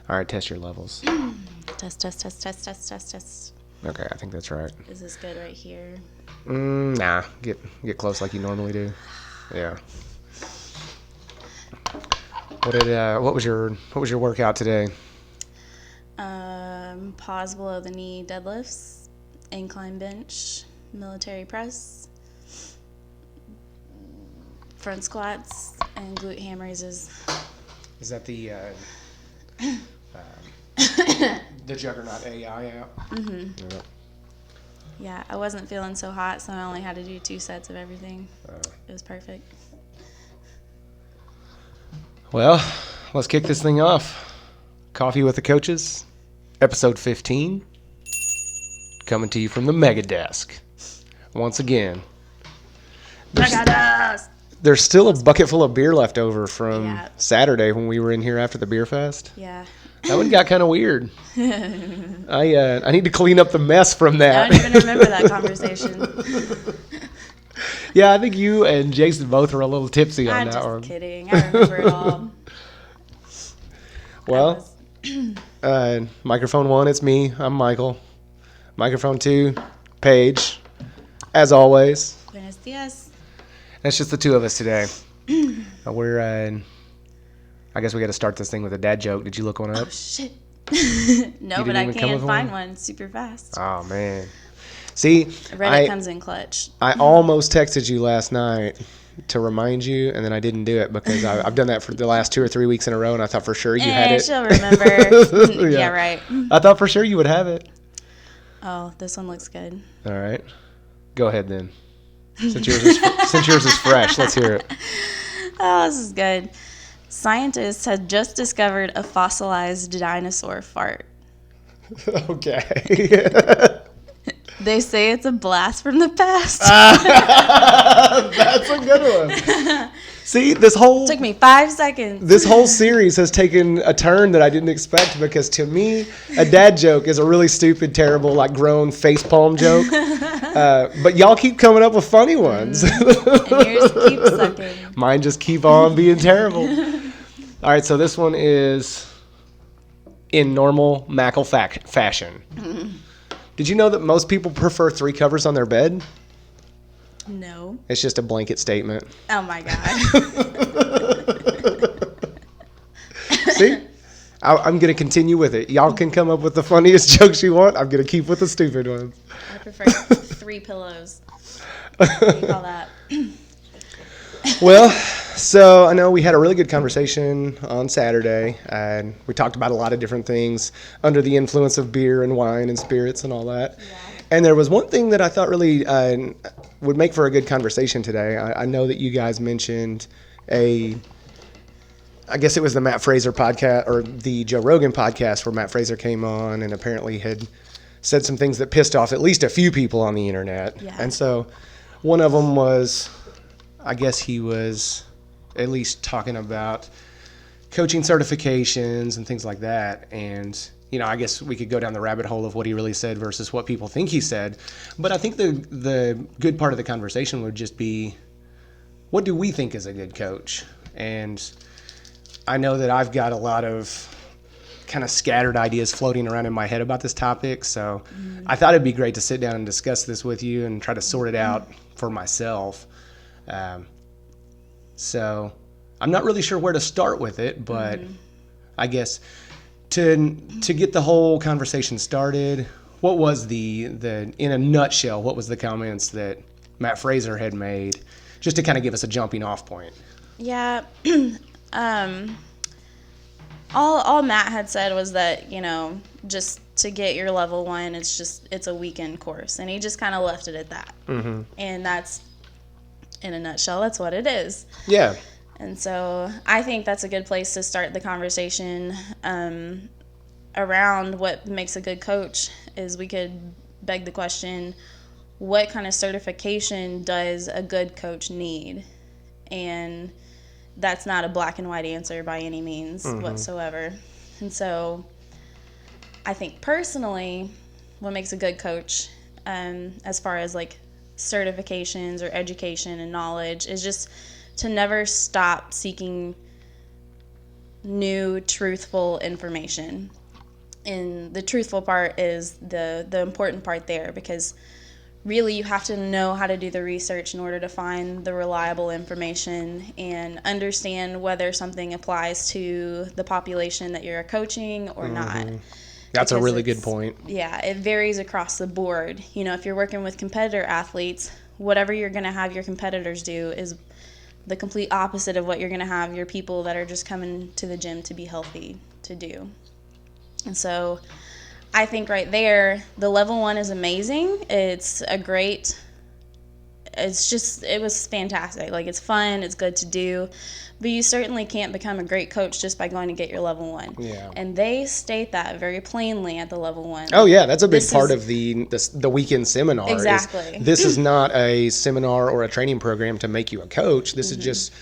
All right, test your levels. Test. Okay, I think that's right. Is this good right here? Nah, get close like you normally do. Yeah. What was your workout today? Pause below the knee deadlifts, incline bench, military press, front squats, and glute ham raises. Is that the Juggernaut AI app? Mm-hmm. Yeah. Yeah, I wasn't feeling so hot, so I only had to do 2 sets of everything. It was perfect. Well, let's kick this thing off. Coffee with the Coaches, episode 15, coming to you from the Mega Desk. Once again, there's still a bucket full of beer left over from Saturday when we were in here after the beer fest. Yeah. That one got kind of weird. I need to clean up the mess from that. I don't even remember that conversation. Yeah, I think you and Jason both were a little tipsy on that one. I'm just kidding. I remember it all. Well, microphone 1, it's me. I'm Michael. Microphone 2, Paige. As always. Buenos dias. That's just the two of us today. I guess we got to start this thing with a dad joke. Did you look one up? Oh, shit. No, but I can't find one super fast. Oh, man. See, Reddit comes in clutch. I almost texted you last night to remind you, and then I didn't do it because I've done that for the last 2 or 3 weeks in a row, and I thought for sure you had it. She'll remember. Yeah, right. I thought for sure you would have it. Oh, this one looks good. All right. Go ahead then. Since yours is fresh, let's hear it. Oh, this is good. Scientists have just discovered a fossilized dinosaur fart. Okay. They say it's a blast from the past. That's a good one. See, this whole... Took me 5 seconds. This whole series has taken a turn that I didn't expect because to me, a dad joke is a really stupid, terrible, like grown facepalm joke. But y'all keep coming up with funny ones. And yours keep sucking. Mine just keep on being terrible. All right, so this one is in normal Mackle fashion. Did you know that most people prefer 3 covers on their bed? No. It's just a blanket statement. Oh, my God. See? I'm going to continue with it. Y'all can come up with the funniest jokes you want. I'm going to keep with the stupid ones. I prefer 3 pillows. What do you call that? Well, so I know we had a really good conversation on Saturday, and we talked about a lot of different things under the influence of beer and wine and spirits and all that. Yeah. And there was one thing that I thought really would make for a good conversation today. I know that you guys mentioned I guess it was the Matt Fraser podcast or the Joe Rogan podcast where Matt Fraser came on and apparently had said some things that pissed off at least a few people on the internet. Yeah. And so one of them was, I guess he was at least talking about coaching certifications and things like that. And, you know, I guess we could go down the rabbit hole of what he really said versus what people think he said. But I think the good part of the conversation would just be, what do we think is a good coach? And I know that I've got a lot of kind of scattered ideas floating around in my head about this topic. So I thought it'd be great to sit down and discuss this with you and try to sort it out for myself. So I'm not really sure where to start with it, but I guess to get the whole conversation started, what was the in a nutshell, what was the comments that Matt Fraser had made, just to kind of give us a jumping off point? Yeah. All Matt had said was that, you know, just to get your level 1, it's a weekend course. And he just kind of left it at that. Mm-hmm. And that's, in a nutshell, that's what it is. Yeah. And so I think that's a good place to start the conversation around what makes a good coach. Is we could beg the question, what kind of certification does a good coach need? And that's not a black and white answer by any means whatsoever. And so I think personally what makes a good coach, as far as like certifications or education and knowledge, is just to never stop seeking new, truthful information. And the truthful part is the important part there, because really you have to know how to do the research in order to find the reliable information and understand whether something applies to the population that you're coaching or not. That's a Because really good point. Yeah, it varies across the board. You know, if you're working with competitor athletes, whatever you're going to have your competitors do is the complete opposite of what you're going to have your people that are just coming to the gym to be healthy to do. And so I think right there, the level 1 is amazing. It was fantastic. Like, it's fun, it's good to do, but you certainly can't become a great coach just by going to get your level 1. Yeah. And they state that very plainly at the level 1. Oh yeah, that's a big part of the weekend seminar. Exactly. This is not a seminar or a training program to make you a coach. This is just,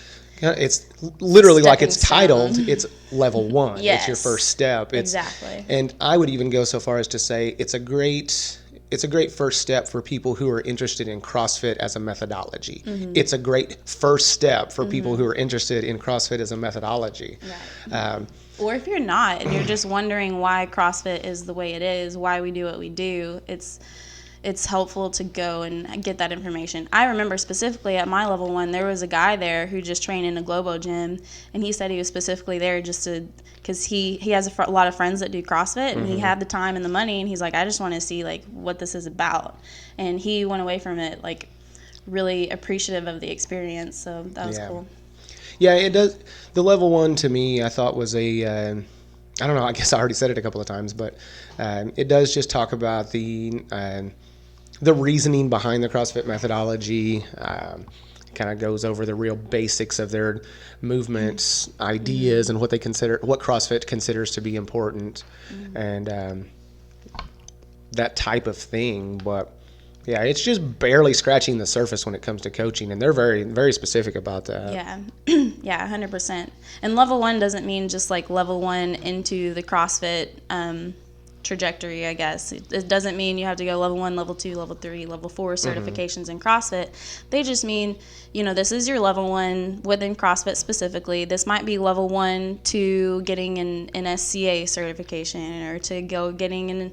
it's literally like it's titled, it's level 1. Yes. It's your first step. Exactly. And I would even go so far as to say it's a great first step for people who are interested in CrossFit as a methodology. It's a great first step for people who are interested in CrossFit as a methodology. Right. Or if you're not and you're just wondering why CrossFit is the way it is, why we do what we do, it's helpful to go and get that information. I remember specifically at my level 1, there was a guy there who just trained in a Globo gym, and he said he was specifically there just to, because he has a lot of friends that do CrossFit, and he had the time and the money, and he's like, I just want to see like what this is about. And he went away from it like really appreciative of the experience, so that was cool. Yeah, it does. The level 1 to me, I thought was I don't know, I guess I already said it a couple of times, but it does just talk about the reasoning behind the CrossFit methodology. Kind of goes over the real basics of their movements, ideas, and what CrossFit considers to be important, and that type of thing. But yeah, it's just barely scratching the surface when it comes to coaching, and they're very, very specific about that. Yeah, yeah, 100%. And level 1 doesn't mean just like level 1 into the CrossFit trajectory, I guess. It doesn't mean you have to go level 1, level 2, level 3, level 4 certifications in CrossFit. They just mean, this is your level 1 within CrossFit specifically. This might be level 1 to getting an SCA certification, or to go getting an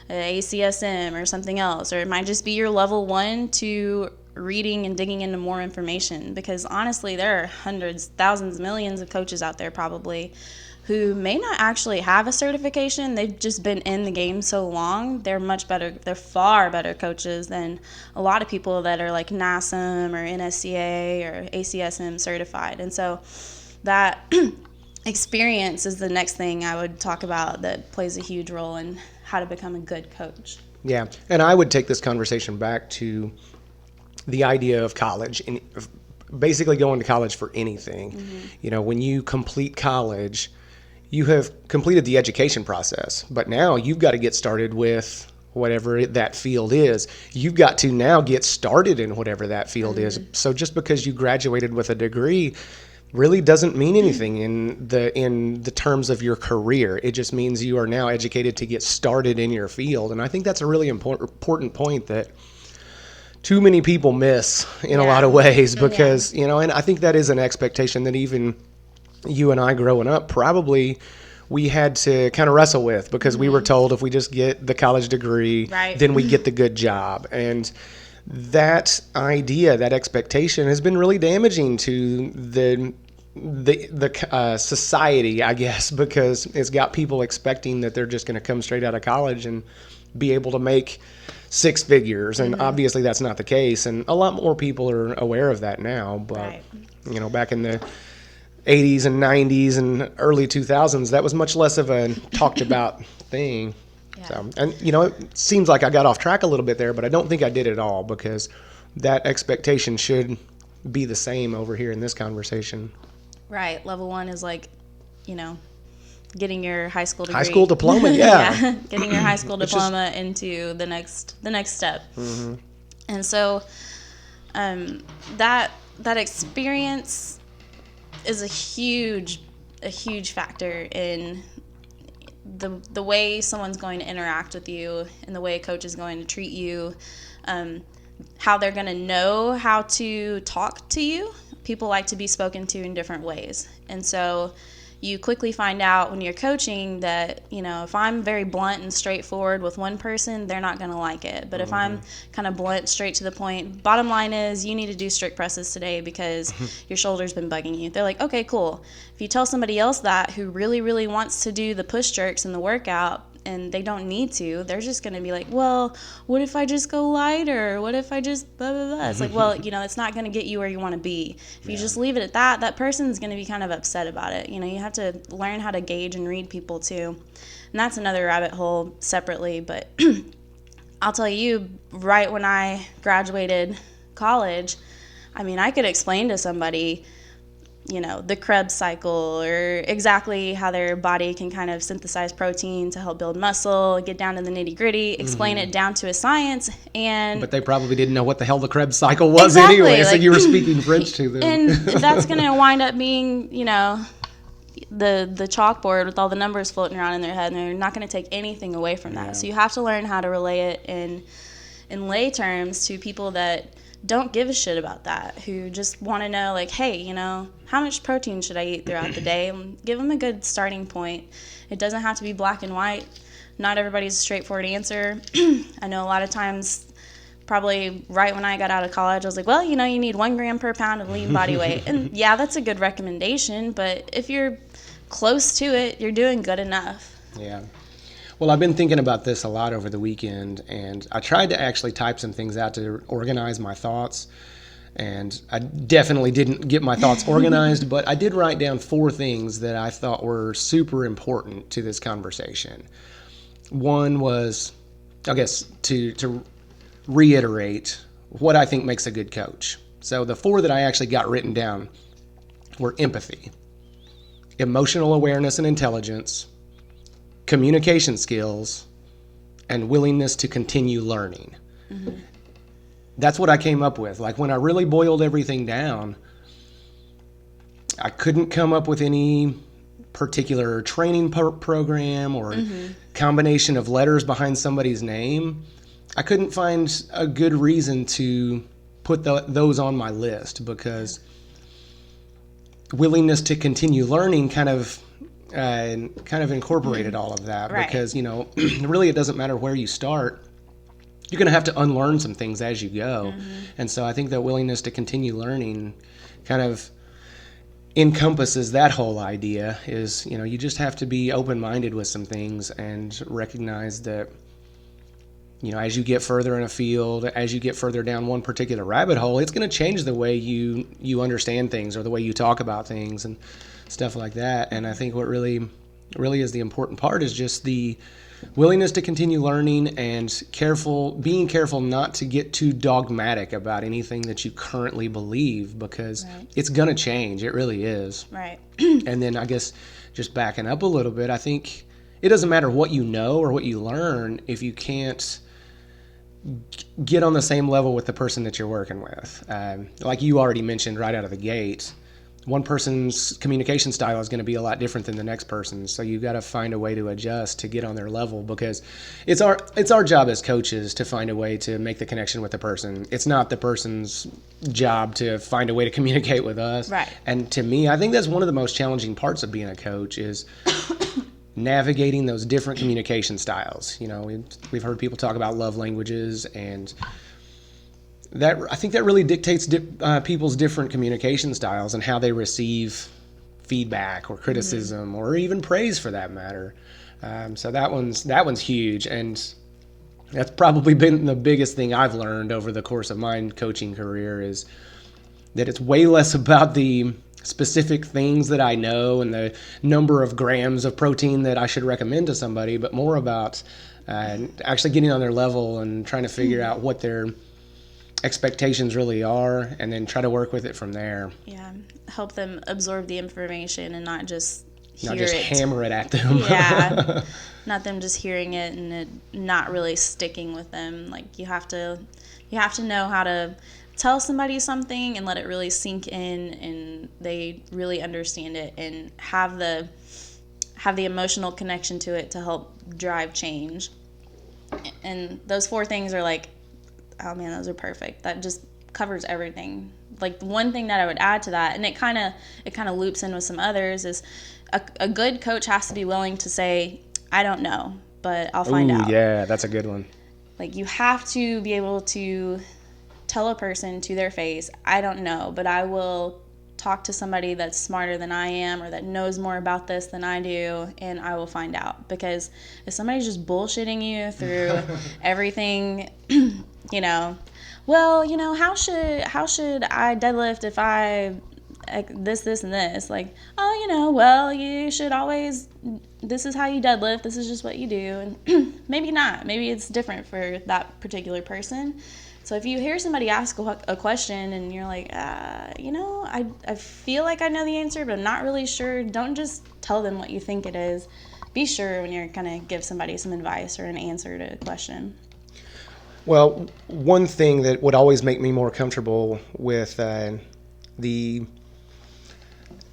ACSM or something else. Or it might just be your level 1 to reading and digging into more information, because honestly there are hundreds, thousands, millions of coaches out there probably who may not actually have a certification. They've just been in the game so long. They're far better coaches than a lot of people that are like NASM or NSCA or ACSM certified. And so that experience is the next thing I would talk about that plays a huge role in how to become a good coach. Yeah, and I would take this conversation back to the idea of college, and basically going to college for anything. When you complete college, you have completed the education process, but now you've got to get started with whatever that field is. You've got to now get started in whatever that field is. So just because you graduated with a degree really doesn't mean anything in the terms of your career. It just means you are now educated to get started in your field. And I think that's a really important point that too many people miss in a lot of ways, because, and I think that is an expectation that even you and I growing up, probably we had to kind of wrestle with, because we were told if we just get the college degree, then we get the good job. And that idea, that expectation has been really damaging to the society, I guess, because it's got people expecting that they're just going to come straight out of college and be able to make 6 figures. And obviously that's not the case. And a lot more people are aware of that now. But, back in the 80s and 90s and early 2000s, that was much less of a talked about thing. Yeah. So, and it seems like I got off track a little bit there, but I don't think I did at all, because that expectation should be the same over here in this conversation. Right. Level 1 is like, getting your high school degree. High school diploma, yeah. Getting your high school diploma into the next step. And so that experience is a huge factor in the way someone's going to interact with you, and the way a coach is going to treat you, how they're going to know how to talk to you. People like to be spoken to in different ways. And so, you quickly find out when you're coaching that, if I'm very blunt and straightforward with one person, they're not going to like it. But if I'm kind of blunt, straight to the point, bottom line is you need to do strict presses today because your shoulder's been bugging you. They're like, okay, cool. If you tell somebody else that who really, really wants to do the push jerks in the workout, and they don't need to, they're just going to be like, well, what if I just go lighter? What if I just blah, blah, blah? It's like, well, it's not going to get you where you want to be. If you just leave it at that, that person's going to be kind of upset about it. You have to learn how to gauge and read people too. And that's another rabbit hole separately. But I'll tell you, right when I graduated college, I could explain to somebody the Krebs cycle or exactly how their body can kind of synthesize protein to help build muscle, get down to the nitty gritty, explain it down to a science. But they probably didn't know what the hell the Krebs cycle was anyway. So you were speaking French to them. And that's going to wind up being, the chalkboard with all the numbers floating around in their head, and they're not going to take anything away from that. So you have to learn how to relay it in lay terms to people that don't give a shit about that, who just want to know, like, hey, how much protein should I eat throughout the day? Give them a good starting point. It doesn't have to be black and white. Not everybody's a straightforward answer. I know a lot of times, probably right when I got out of college, I was like, well, you need 1 gram per pound of lean body weight. And yeah, that's a good recommendation, but if you're close to it, you're doing good enough. Yeah. Well, I've been thinking about this a lot over the weekend, and I tried to actually type some things out to organize my thoughts, and I definitely didn't get my thoughts organized, but I did write down 4 things that I thought were super important to this conversation. One was, I guess, to reiterate what I think makes a good coach. So the 4 that I actually got written down were empathy, emotional awareness and intelligence, communication skills, and willingness to continue learning. Mm-hmm. That's what I came up with. Like, when I really boiled everything down, I couldn't come up with any particular training program or combination of letters behind somebody's name. I couldn't find a good reason to put those on my list, because willingness to continue learning kind of incorporated all of that. Right. Because, really it doesn't matter where you start. You're going to have to unlearn some things as you go. And so I think that willingness to continue learning kind of encompasses that whole idea. Is, you just have to be open-minded with some things and recognize that, as you get further in a field, as you get further down one particular rabbit hole, it's going to change the way you understand things or the way you talk about things and stuff like that. And I think what really is the important part is just the willingness to continue learning and being careful not to get too dogmatic about anything that you currently believe, because it's going to change. It really is. Right. And then I guess just backing up a little bit, I think it doesn't matter what you know or what you learn if you can't get on the same level with the person that you're working with. Like you already mentioned right out of the gate, one person's communication style is going to be a lot different than the next person's. So you got to find a way to adjust to get on their level, because it's our job as coaches to find a way to make the connection with the person. It's not the person's job to find a way to communicate with us. Right. And to me, I think that's one of the most challenging parts of being a coach is navigating those different communication styles. We've heard people talk about love languages, and I think that really dictates people's different communication styles and how they receive feedback or criticism or even praise, for that matter. So that one's huge, and that's probably been the biggest thing I've learned over the course of my coaching career, is that it's way less about the specific things that I know and the number of grams of protein that I should recommend to somebody, but more about actually getting on their level and trying to figure out what their expectations really are, and then try to work with it from there. Yeah, help them absorb the information and not just hammer it at them. Yeah, not them just hearing it and it not really sticking with them. Like, you have to know how to tell somebody something and let it really sink in, and they really understand it and have the emotional connection to it to help drive change. And those 4 things are like, oh man, those are perfect. That just covers everything. Like, one thing that I would add to that, and it kind of loops in with some others, is a good coach has to be willing to say, I don't know, but I'll find out. Yeah, that's a good one. Like, you have to be able to tell a person to their face, I don't know, but I will talk to somebody that's smarter than I am or that knows more about this than I do, and I will find out. Because if somebody's just bullshitting you through everything, you know, well, you know, how should I deadlift if I this and this? Like, oh, you know, well, you should always, this is how you deadlift, this is just what you do. And maybe not, maybe it's different for that particular person. So if you hear somebody ask a question and you're like, you know, I feel like I know the answer, but I'm not really sure, don't just tell them what you think it is. Be sure when you're going to give somebody some advice or an answer to a question. Well, one thing that would always make me more comfortable with the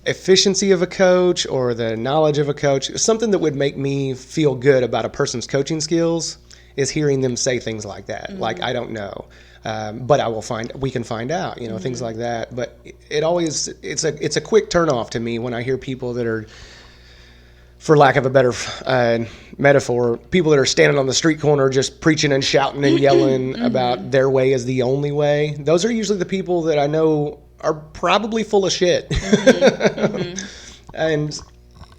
efficiency of a coach or the knowledge of a coach, something that would make me feel good about a person's coaching skills, is hearing them say things like that. Mm-hmm. Like, I don't know, but we can find out, you know, mm-hmm. things like that. But it's a quick turnoff to me when I hear people that are, for lack of a better metaphor, people that are standing on the street corner just preaching and shouting and yelling mm-hmm. about their way is the only way. Those are usually the people that I know are probably full of shit. Mm-hmm. Mm-hmm. And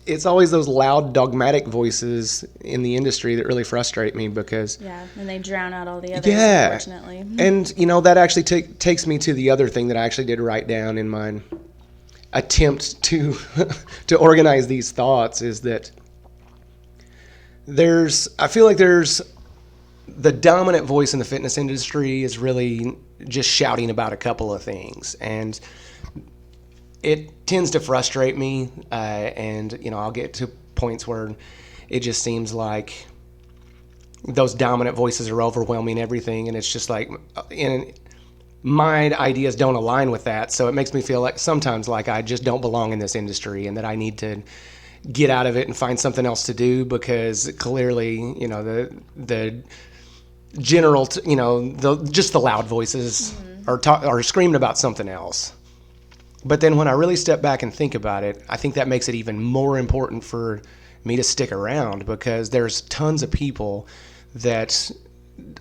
it's always those loud, dogmatic voices in the industry that really frustrate me because... Yeah, and they drown out all the others, unfortunately. And, you know, that actually takes me to the other thing that I actually did write down in my attempt to organize these thoughts, is that I feel like there's the dominant voice in the fitness industry is really just shouting about a couple of things. And it tends to frustrate me, and, you know, I'll get to points where it just seems like those dominant voices are overwhelming everything, and it's just like, my ideas don't align with that, so it makes me feel like sometimes like I just don't belong in this industry and that I need to get out of it and find something else to do, because clearly, you know, the general, you know, just the loud voices mm-hmm. are screaming about something else. But then when I really step back and think about it, I think that makes it even more important for me to stick around, because there's tons of people that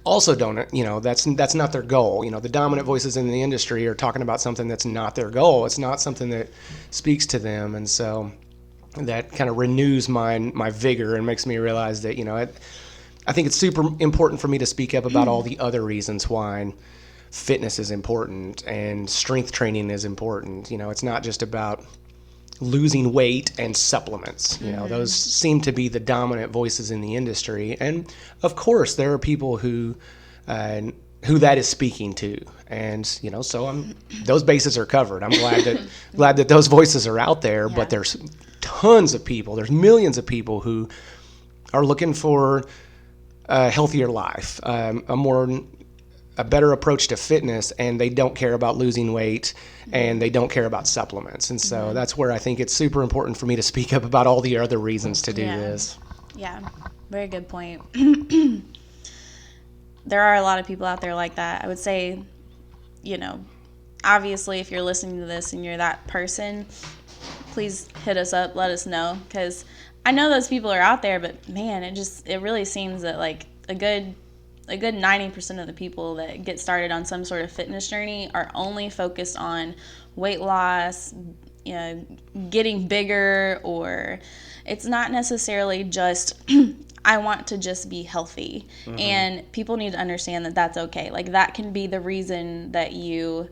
also don't, you know, that's not their goal. You know, the dominant voices in the industry are talking about something that's not their goal. It's not something that speaks to them. And so that kind of renews my vigor and makes me realize that, you know, I think it's super important for me to speak up about all the other reasons why fitness is important and strength training is important. You know, it's not just about losing weight and supplements. You know, those seem to be the dominant voices in the industry. And of course, there are people who that is speaking to. And, you know, so those bases are covered. I'm glad that those voices are out there, yeah. But there's tons of people, there's millions of people who are looking for a healthier life, a better approach to fitness, and they don't care about losing weight and they don't care about supplements. And so that's where I think it's super important for me to speak up about all the other reasons to do this. Yeah, very good point. There are a lot of people out there like that. I would say, you know, obviously if you're listening to this and you're that person, please hit us up, let us know, because I know those people are out there, but man, it really seems that like a good 90% of the people that get started on some sort of fitness journey are only focused on weight loss, you know, getting bigger, or it's not necessarily just I want to just be healthy. Mm-hmm. And people need to understand that that's okay. Like, that can be the reason that you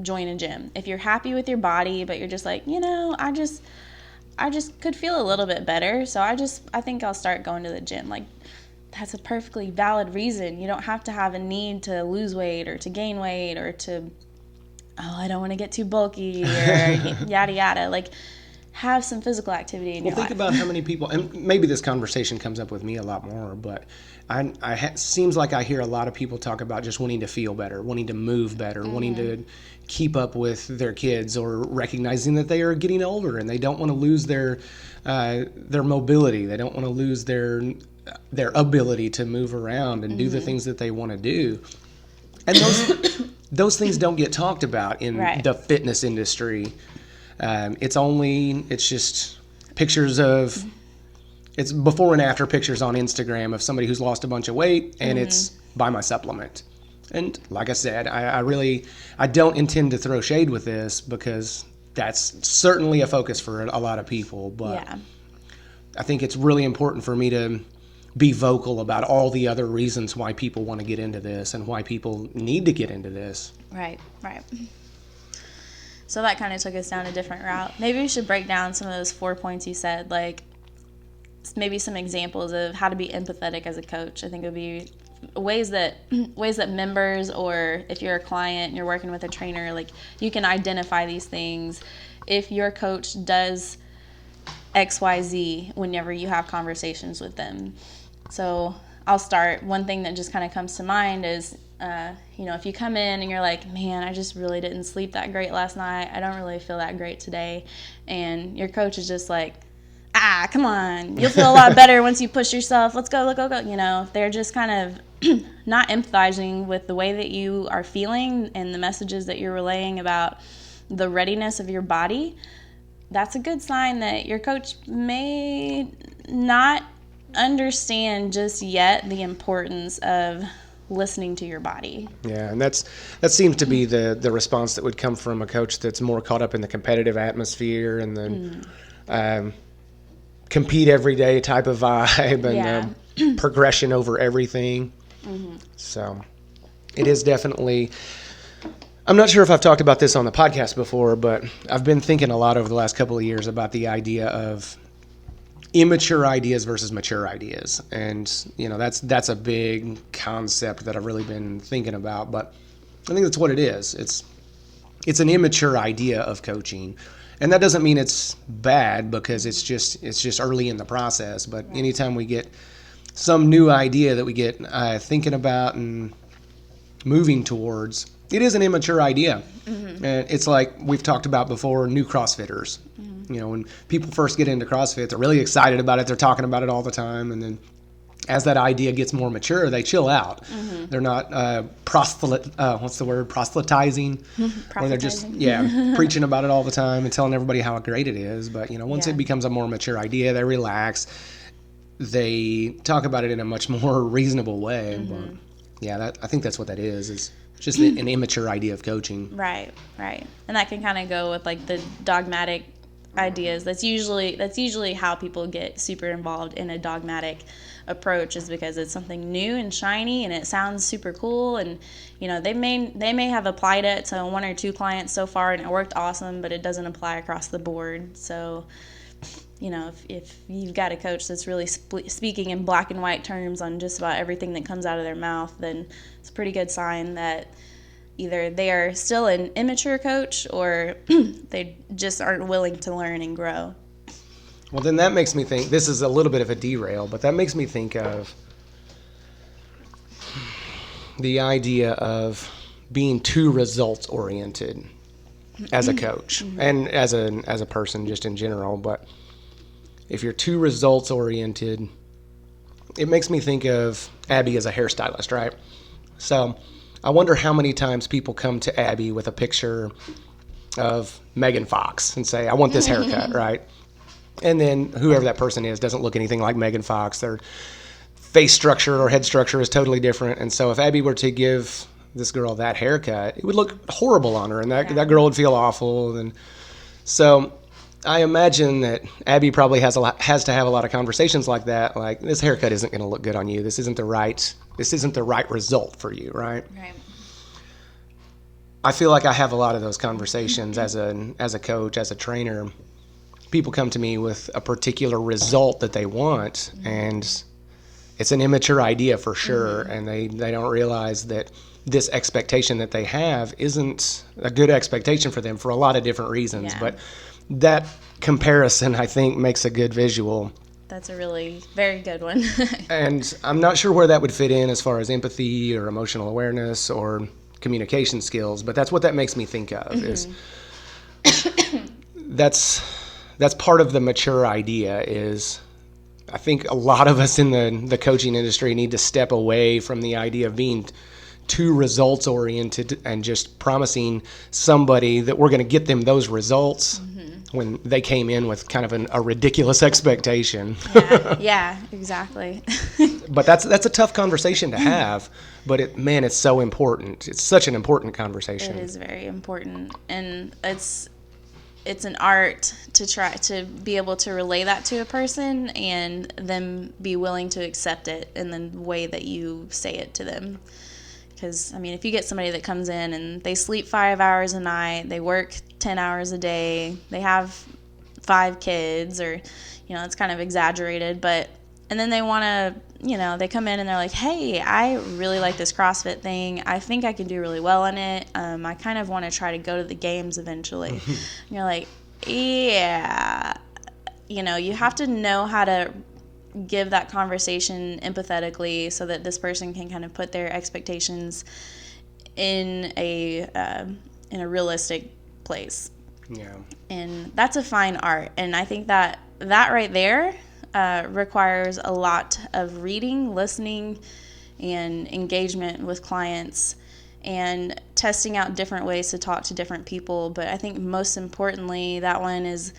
join a gym. If you're happy with your body, but you're just like, you know, I just could feel a little bit better, so I think I'll start going to the gym. Like, that's a perfectly valid reason. You don't have to have a need to lose weight or to gain weight or to, I don't want to get too bulky or yada yada. Like, have some physical activity in your life. Well, think about how many people, and maybe this conversation comes up with me a lot more, but seems like I hear a lot of people talk about just wanting to feel better, wanting to move better, wanting to keep up with their kids, or recognizing that they are getting older and they don't want to lose their mobility. They don't want to lose their ability to move around and do the things that they want to do. And those things don't get talked about in the fitness industry. It's just pictures of, it's before and after pictures on Instagram of somebody who's lost a bunch of weight, and it's buy my supplement. And like I said, I don't intend to throw shade with this, because that's certainly a focus for a lot of people. But Yeah. I think it's really important for me to be vocal about all the other reasons why people want to get into this and why people need to get into this. Right. So that kind of took us down a different route. Maybe we should break down some of those 4 points you said, like maybe some examples of how to be empathetic as a coach. I think it would be ways that members, or if you're a client and you're working with a trainer, like you can identify these things. If your coach does XYZ whenever you have conversations with them. So I'll start. One thing that just kind of comes to mind is, if you come in and you're like, man, I just really didn't sleep that great last night. I don't really feel that great today. And your coach is just like, come on. You'll feel a lot better once you push yourself. Let's go. They're just kind of not empathizing with the way that you are feeling and the messages that you're relaying about the readiness of your body. That's a good sign that your coach may not understand just yet the importance of listening to your body. Yeah, and that seems to be the response that would come from a coach that's more caught up in the competitive atmosphere and the compete every day type of vibe and the progression over everything. So it is definitely, I'm not sure if I've talked about this on the podcast before, but I've been thinking a lot over the last couple of years about the idea of immature ideas versus mature ideas. And, that's a big concept that I've really been thinking about, but I think that's what it is. It's an immature idea of coaching. And that doesn't mean it's bad, because it's just early in the process. But anytime we get some new idea that we get thinking about and moving towards, it is an immature idea. And it's like we've talked about before, new CrossFitters. When people first get into CrossFit, they're really excited about it. They're talking about it all the time. And then as that idea gets more mature, they chill out. They're not proselytizing, or they're just preaching about it all the time and telling everybody how great it is. But once it becomes a more mature idea, they relax. They talk about it in a much more reasonable way. But I think that's what that is. It's just an immature idea of coaching. Right. And that can kind of go with like the dogmatic ideas. That's usually how people get super involved in a dogmatic approach, is because it's something new and shiny and it sounds super cool, and they may have applied it to one or two clients so far and it worked awesome, but it doesn't apply across the board. So if you've got a coach that's really speaking in black and white terms on just about everything that comes out of their mouth, then it's a pretty good sign that either they are still an immature coach or they just aren't willing to learn and grow. Well, then that makes me think, this is a little bit of a derail, but that makes me think of the idea of being too results oriented as a coach and as a person just in general. But if you're too results oriented, it makes me think of Abby as a hairstylist, right? So I wonder how many times people come to Abby with a picture of Megan Fox and say, I want this haircut, right? And then whoever that person is doesn't look anything like Megan Fox. Their face structure or head structure is totally different. And so if Abby were to give this girl that haircut, it would look horrible on her, and that girl would feel awful. And so I imagine that Abby probably has to have a lot of conversations like that. Like, this haircut isn't going to look good on you. This isn't the right result for you, right? Right. I feel like I have a lot of those conversations as a coach, as a trainer. People come to me with a particular result that they want, and it's an immature idea for sure, and they don't realize that this expectation that they have isn't a good expectation for them for a lot of different reasons. But that comparison, I think, makes a good visual. That's a really very good one. And I'm not sure where that would fit in as far as empathy or emotional awareness or communication skills, but that's what that makes me think of. Is that's part of the mature idea. Is I think a lot of us in the coaching industry need to step away from the idea of being too results oriented and just promising somebody that we're going to get them those results when they came in with kind of a ridiculous expectation. Yeah, exactly. But that's a tough conversation to have. But it's so important. It's such an important conversation. It is very important, and it's an art to try to be able to relay that to a person and then be willing to accept it in the way that you say it to them. Because, I mean, if you get somebody that comes in and they sleep 5 hours a night, they work 10 hours a day, they have 5 kids, or, it's kind of exaggerated, and then they want to, they come in and they're like, hey, I really like this CrossFit thing. I think I can do really well in it. I kind of want to try to go to the games eventually. And you're like, yeah. You have to know how to give that conversation empathetically so that this person can kind of put their expectations in a realistic place. Yeah. And that's a fine art. And I think that right there requires a lot of reading, listening, and engagement with clients, and testing out different ways to talk to different people. But I think most importantly, that one is,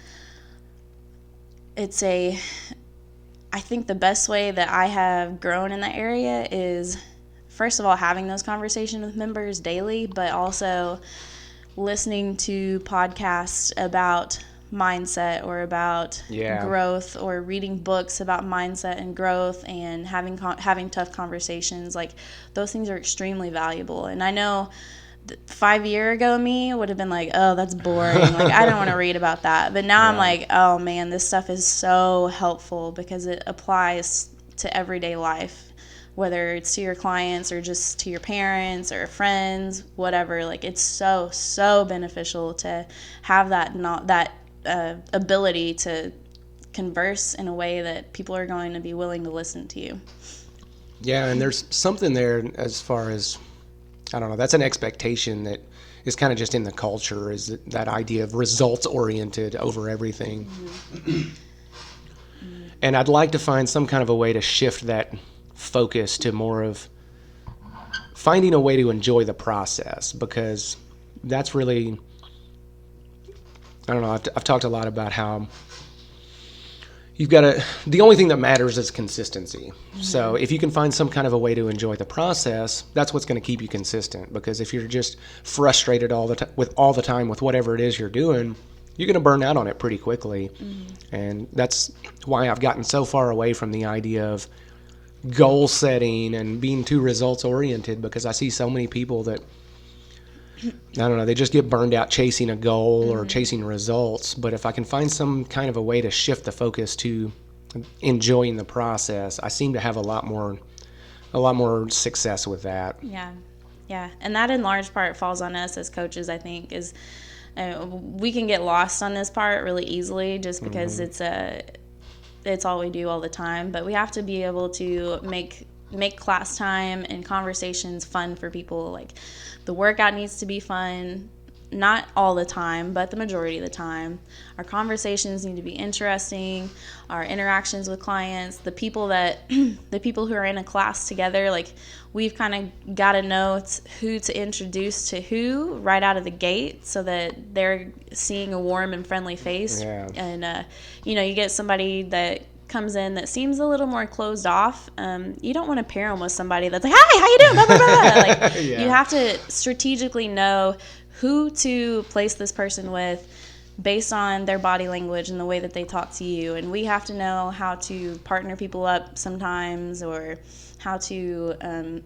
I think the best way that I have grown in that area is, first of all, having those conversations with members daily, but also listening to podcasts about mindset or about growth, or reading books about mindset and growth, and having tough conversations. Like, those things are extremely valuable. And I know 5 years ago me would have been like, oh, that's boring. Like, I don't want to read about that. But now I'm like, oh man, this stuff is so helpful because it applies to everyday life, whether it's to your clients or just to your parents or friends, whatever. Like, it's so beneficial to have that ability to converse in a way that people are going to be willing to listen to you. Yeah, and there's something there as far as, I don't know, that's an expectation that is kind of just in the culture, is that idea of results oriented over everything. Mm-hmm. And I'd like to find some kind of a way to shift that focus to more of finding a way to enjoy the process, because that's really, I don't know, I've talked a lot about how the only thing that matters is consistency. Mm-hmm. So if you can find some kind of a way to enjoy the process, that's what's going to keep you consistent. Because if you're just frustrated all the time with whatever it is you're doing, you're going to burn out on it pretty quickly. Mm-hmm. And that's why I've gotten so far away from the idea of goal setting and being too results oriented, because I see so many people that, I don't know, they just get burned out chasing a goal or chasing results. But if I can find some kind of a way to shift the focus to enjoying the process, I seem to have a lot more success with that. Yeah. And that in large part falls on us as coaches, I think, is we can get lost on this part really easily just because it's all we do all the time. But we have to be able to make class time and conversations fun for people. Like, the workout needs to be fun, not all the time, but the majority of the time. Our conversations need to be interesting. Our interactions with clients, the people who are in a class together, like, we've kind of got to know who to introduce to who right out of the gate, so that they're seeing a warm and friendly face. Yeah. And you get somebody that comes in that seems a little more closed off. You don't want to pair them with somebody that's like, hi, how you doing, blah, blah, blah. Like, You have to strategically know who to place this person with based on their body language and the way that they talk to you. And we have to know how to partner people up sometimes, or how to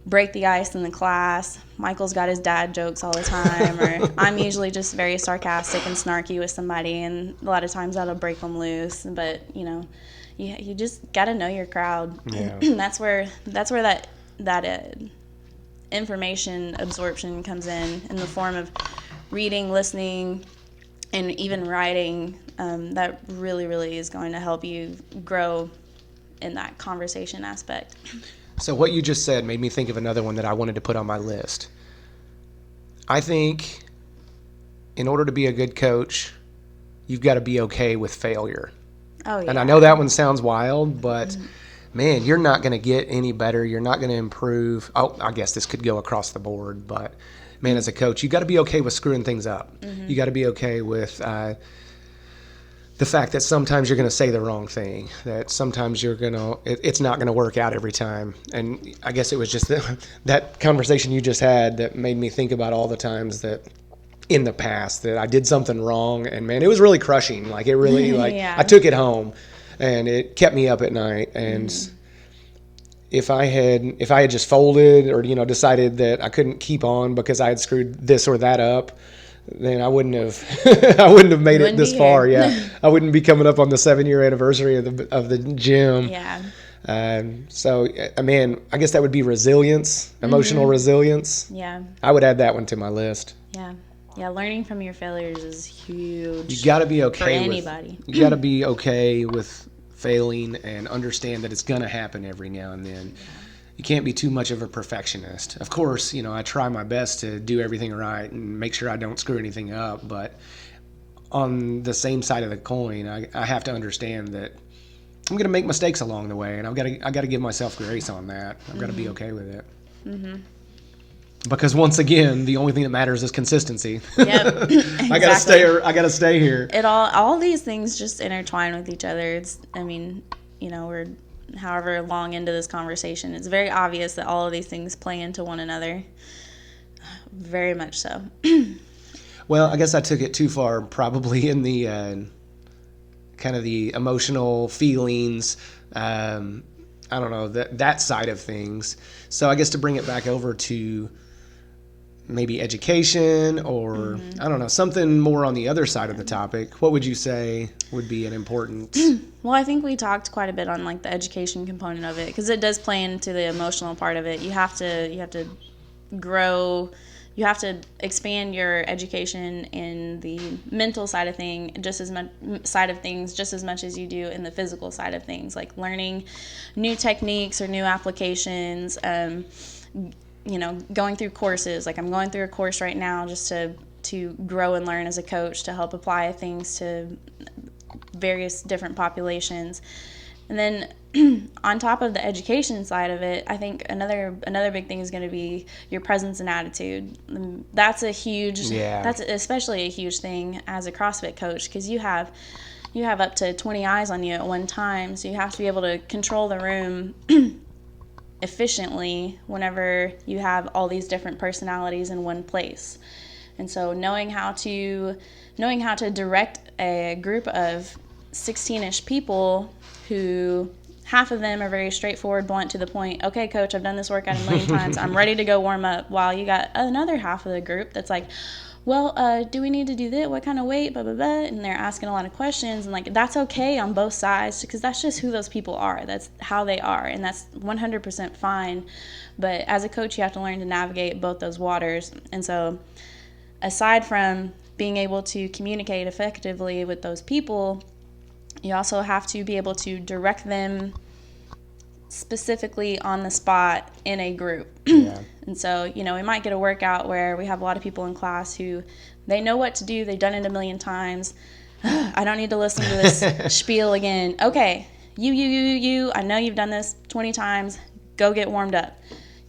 break the ice in the class. Michael's got his dad jokes all the time, or I'm usually just very sarcastic and snarky with somebody, and a lot of times that'll break them loose. But you just got to know your crowd. Yeah. that's where that information absorption comes in the form of reading, listening, and even writing. That really, really is going to help you grow in that conversation aspect. So what you just said made me think of another one that I wanted to put on my list. I think in order to be a good coach, you've got to be okay with failure. Oh, yeah. And I know that one sounds wild, but man, you're not going to get any better. You're not going to improve. Oh, I guess this could go across the board, but man, as a coach, you got to be okay with screwing things up. You got to be okay with the fact that sometimes you're going to say the wrong thing, that sometimes it's not going to work out every time. And I guess it was just that conversation you just had that made me think about all the times that in the past that I did something wrong, and man, it was really crushing. Like it really, Yeah. I took it home and it kept me up at night. And if I had just folded or, decided that I couldn't keep on because I had screwed this or that up, then I wouldn't have made it this far. Yeah. I wouldn't be coming up on the 7-year anniversary of the gym. Yeah. So, man, I guess that would be resilience, emotional resilience. Yeah. I would add that one to my list. Yeah. Yeah. Learning from your failures is huge. You got to be okay for anybody. You got to be okay with failing and understand that it's going to happen every now and then. You can't be too much of a perfectionist. Of course, I try my best to do everything right and make sure I don't screw anything up. But on the same side of the coin, I have to understand that I'm going to make mistakes along the way, and I got to give myself grace on that. I've got to be okay with it. Because once again, the only thing that matters is consistency. Yep. Exactly. I got to stay here. All these things just intertwine with each other. We're however long into this conversation, it's very obvious that all of these things play into one another. Very much so. Well, I guess I took it too far, probably in the kind of the emotional feelings. I don't know, that side of things. So I guess to bring it back over to maybe education or I don't know, something more on the other side of the topic, what would you say would be an important? Well, I think we talked quite a bit on like the education component of it, because it does play into the emotional part of it. You have to grow. You have to expand your education in the mental side of things just as much as you do in the physical side of things, like learning new techniques or new applications. Going through courses. Like I'm going through a course right now just to grow and learn as a coach, to help apply things to various different populations. And then on top of the education side of it, I think another big thing is going to be your presence and attitude. That's that's especially a huge thing as a CrossFit coach, because you have up to 20 eyes on you at one time, so you have to be able to control the room efficiently whenever you have all these different personalities in one place. And so knowing how to direct a group of 16-ish people who half of them are very straightforward, blunt, to the point. Okay, coach, I've done this workout a million times. I'm ready to go warm up. While you got another half of the group that's like, well, do we need to do this? What kind of weight? Blah, blah, blah. And they're asking a lot of questions. And, like, that's okay on both sides, because that's just who those people are. That's how they are. And that's 100% fine. But as a coach, you have to learn to navigate both those waters. And so aside from being able to communicate effectively with those people, you also have to be able to direct them specifically on the spot in a group. Yeah. And so, we might get a workout where we have a lot of people in class who they know what to do. They've done it a million times. I don't need to listen to this spiel again. Okay, you, I know you've done this 20 times. Go get warmed up.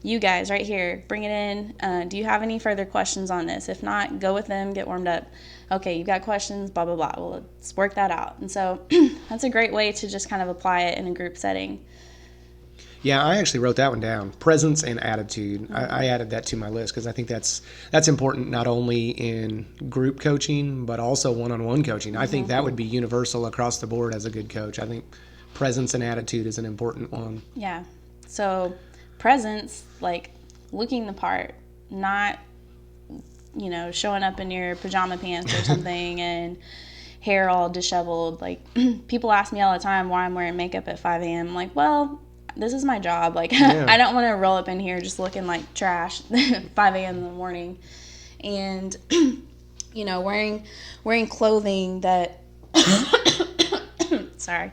You guys right here, bring it in. Do you have any further questions on this? If not, go with them, get warmed up. Okay, you've got questions, blah, blah, blah. Well, let's work that out. And so that's a great way to just kind of apply it in a group setting. Yeah, I actually wrote that one down. Presence and attitude. I added that to my list because I think that's important not only in group coaching, but also one-on-one coaching. I think that would be universal across the board as a good coach. I think presence and attitude is an important one. Yeah. So presence, like looking the part, not, showing up in your pajama pants or something and hair all disheveled. Like, people ask me all the time why I'm wearing makeup at 5 a.m. I'm like, well, this is my job. Like, yeah. I don't want to roll up in here just looking like trash 5 a.m. in the morning. And, wearing clothing that, sorry,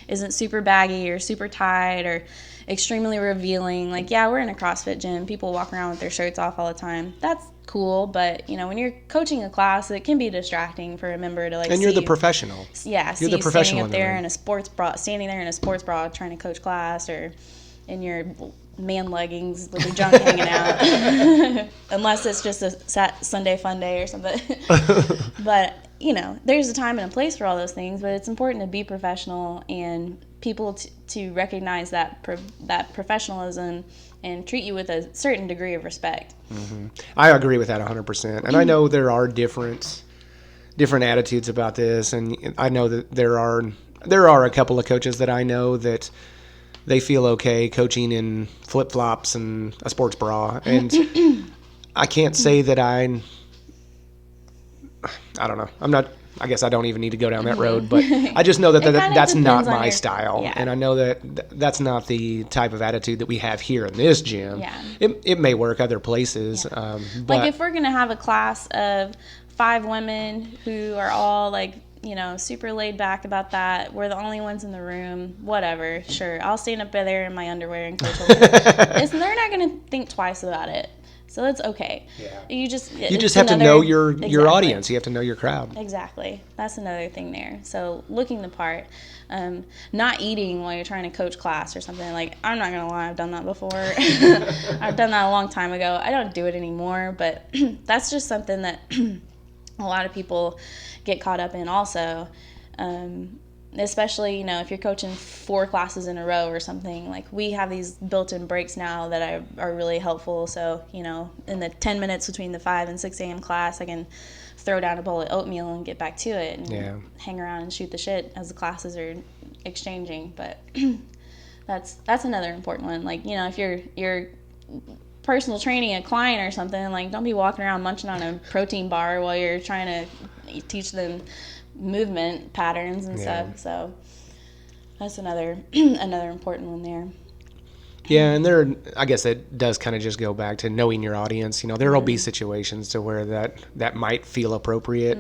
isn't super baggy or super tight or extremely revealing. Like, yeah, we're in a CrossFit gym. People walk around with their shirts off all the time. That's cool, but you know, when you're coaching a class, it can be distracting for a member to like. And you're the professional. Yeah, you're the professional standing up there in a sports bra, trying to coach class, or in your man leggings with your junk hanging out, unless it's just a Sunday fun day or something. But you know, there's a time and a place for all those things, but it's important to be professional and people to recognize that that professionalism and treat you with a certain degree of respect. Mm-hmm. I agree with that 100%. And I know there are different attitudes about this, and I know that there are a couple of coaches that I know that they feel okay coaching in flip-flops and a sports bra, and I can't say that I don't know. I guess I don't even need to go down that road, but I just know that that's not my style. Yeah. And I know that that's not the type of attitude that we have here in this gym. Yeah. It may work other places. Yeah. But like if we're going to have a class of 5 women who are all like, you know, super laid back about that, we're the only ones in the room, whatever, sure. I'll stand up there in my underwear and coach. They're not going to think twice about it. So it's okay. Yeah. You just have to know your audience. You have to know your crowd. Exactly. That's another thing there. So looking the part, not eating while you're trying to coach class or something. Like, I'm not gonna lie, I've done that before. I've done that a long time ago. I don't do it anymore, but that's just something that a lot of people get caught up in also. Especially, you know, if you're coaching 4 classes in a row or something, like we have these built-in breaks now that are really helpful. So, you know, in the 10 minutes between the 5 and 6 a.m. class, I can throw down a bowl of oatmeal and get back to it and hang around and shoot the shit as the classes are exchanging. But that's another important one. Like, you know, if you're personal training a client or something, like don't be walking around munching on a protein bar while you're trying to teach them movement patterns and stuff. So that's another important one there. Yeah, and I guess it does kind of just go back to knowing your audience. You know, there will be situations to where that might feel appropriate,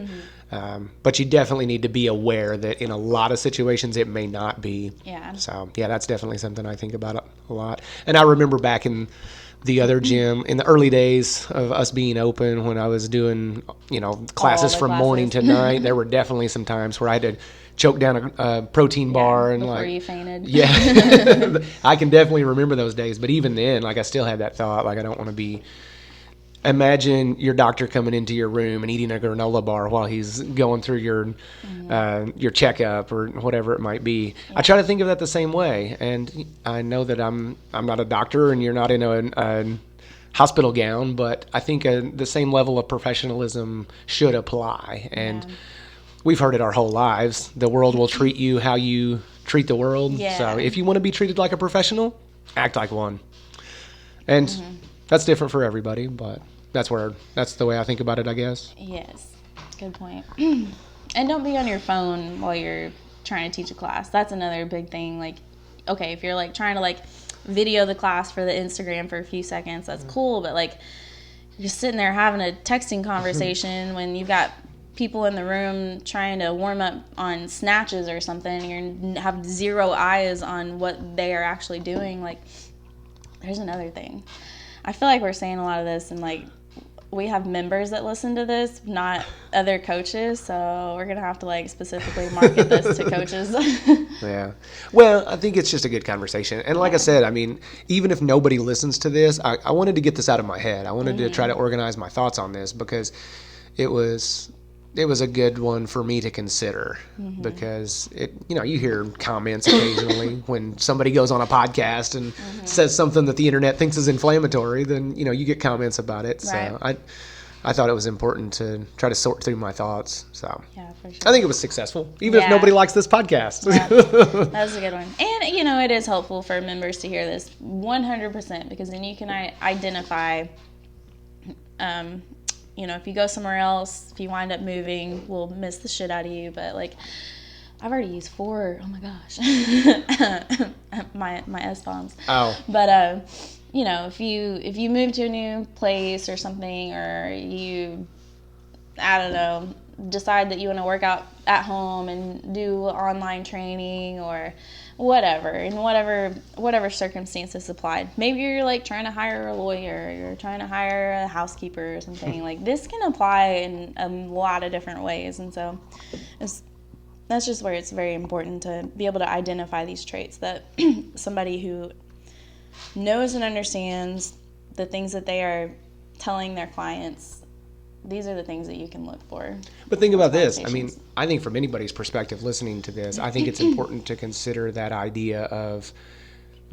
but you definitely need to be aware that in a lot of situations it may not be. Yeah. So yeah, that's definitely something I think about a lot. And I remember back in the other gym in the early days of us being open, when I was doing, you know, classes from morning to night, there were definitely some times where I had to choke down a protein bar and before like you fainted. Yeah. I can definitely remember those days, but even then, like I still had that thought, like I don't want to be. Imagine your doctor coming into your room and eating a granola bar while he's going through your checkup or whatever it might be. Yeah. I try to think of that the same way, and I know that I'm not a doctor and you're not in a hospital gown, but I think the same level of professionalism should apply. And we've heard it our whole lives. The world will treat you how you treat the world. Yeah. So if you want to be treated like a professional, act like one. And that's different for everybody, but that's the way I think about it, I guess. Yes, good point. And don't be on your phone while you're trying to teach a class. That's another big thing. Like, okay, if you're like trying to like video the class for the Instagram for a few seconds, that's cool. But like, you're just sitting there having a texting conversation when you've got people in the room trying to warm up on snatches or something. You have 0 eyes on what they are actually doing. Like, there's another thing. I feel like we're saying a lot of this, and like we have members that listen to this, not other coaches. So we're gonna have to like specifically market this to coaches. Yeah. Well, I think it's just a good conversation, and like I said, I mean, even if nobody listens to this, I wanted to get this out of my head. I wanted to try to organize my thoughts on this because it was a good one for me to consider, because you hear comments occasionally when somebody goes on a podcast and says something that the internet thinks is inflammatory, then you get comments about it. So right. I thought it was important to try to sort through my thoughts. So yeah, for sure. I think it was successful, even if nobody likes this podcast. Yeah, that was a good one. And it is helpful for members to hear this 100%, because then you can identify if you go somewhere else, if you wind up moving, we'll miss the shit out of you. But like, I've already used 4. Oh my gosh, my S-bombs. Oh. But if you move to a new place or something, or you, I don't know, decide that you want to work out at home and do online training or whatever, in whatever circumstances applied. Maybe you're like trying to hire a lawyer, you're trying to hire a housekeeper or something. Like, this can apply in a lot of different ways. And so that's just where it's very important to be able to identify these traits, that somebody who knows and understands the things that they are telling their clients, these are the things that you can look for. But think about this. I mean, I think from anybody's perspective listening to this, I think it's important to consider that idea of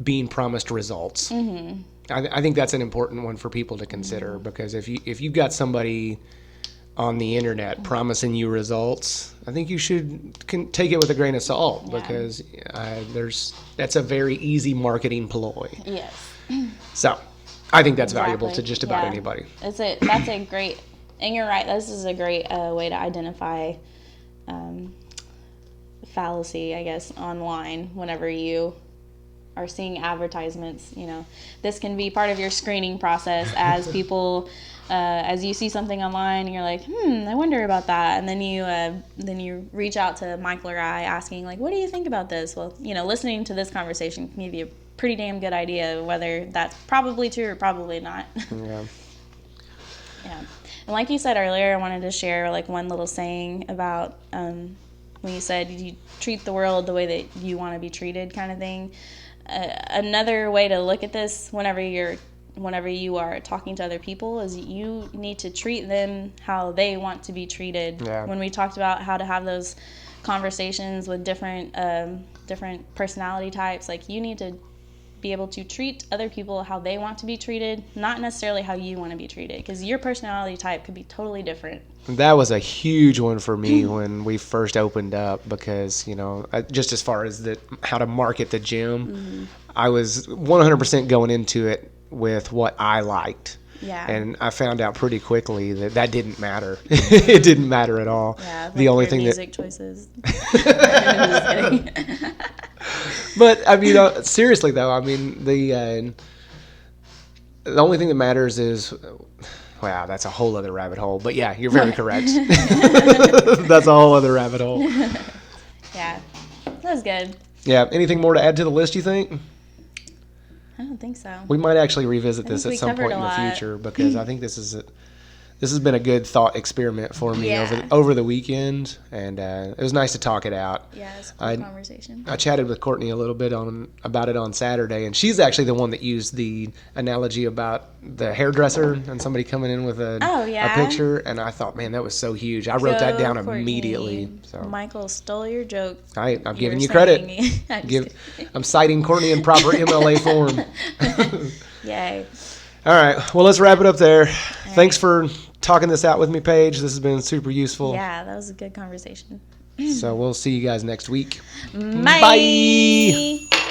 being promised results. Mm-hmm. I think that's an important one for people to consider, because if you've got somebody on the internet promising you results, I think you should take it with a grain of salt, because that's a very easy marketing ploy. Yes. So I think that's valuable to just about anybody. That's a great, and you're right, this is a great way to identify fallacy, I guess, online whenever you are seeing advertisements. This can be part of your screening process as people, as you see something online and you're like, I wonder about that. And then you reach out to Michael or I asking, like, what do you think about this? Well, listening to this conversation can give you a pretty damn good idea of whether that's probably true or probably not. Yeah. Yeah. And like you said earlier, I wanted to share like one little saying about when you said you treat the world the way that you want to be treated, kind of thing. Another way to look at this whenever you are talking to other people is you need to treat them how they want to be treated. Yeah. When we talked about how to have those conversations with different personality types, like, you need to be able to treat other people how they want to be treated, not necessarily how you want to be treated, because your personality type could be totally different. That was a huge one for me when we first opened up, because, just as far as how to market the gym, I was 100% going into it with what I liked. Yeah. And I found out pretty quickly that didn't matter. It didn't matter at all. Yeah, like the only your thing music choices. I'm just kidding. But I mean, seriously though, I mean, the only thing that matters is, wow, that's a whole other rabbit hole. But yeah, you're very correct. That's a whole other rabbit hole. Yeah, that was good. Yeah. Anything more to add to the list, you think? I don't think so. We might actually revisit this at some point in the future, because I think this has been a good thought experiment for me over the weekend, and it was nice to talk it out. Yeah, it's a cool conversation. I chatted with Courtney a little bit about it on Saturday, and she's actually the one that used the analogy about the hairdresser and somebody coming in with a picture, and I thought, man, that was so huge. I wrote that down immediately. So Michael stole your joke. I'm giving you credit. I'm citing Courtney in proper MLA form. Yay. All right. Well, let's wrap it up there. Thanks for talking this out with me, Paige. This has been super useful. Yeah, that was a good conversation. So we'll see you guys next week. Bye. Bye.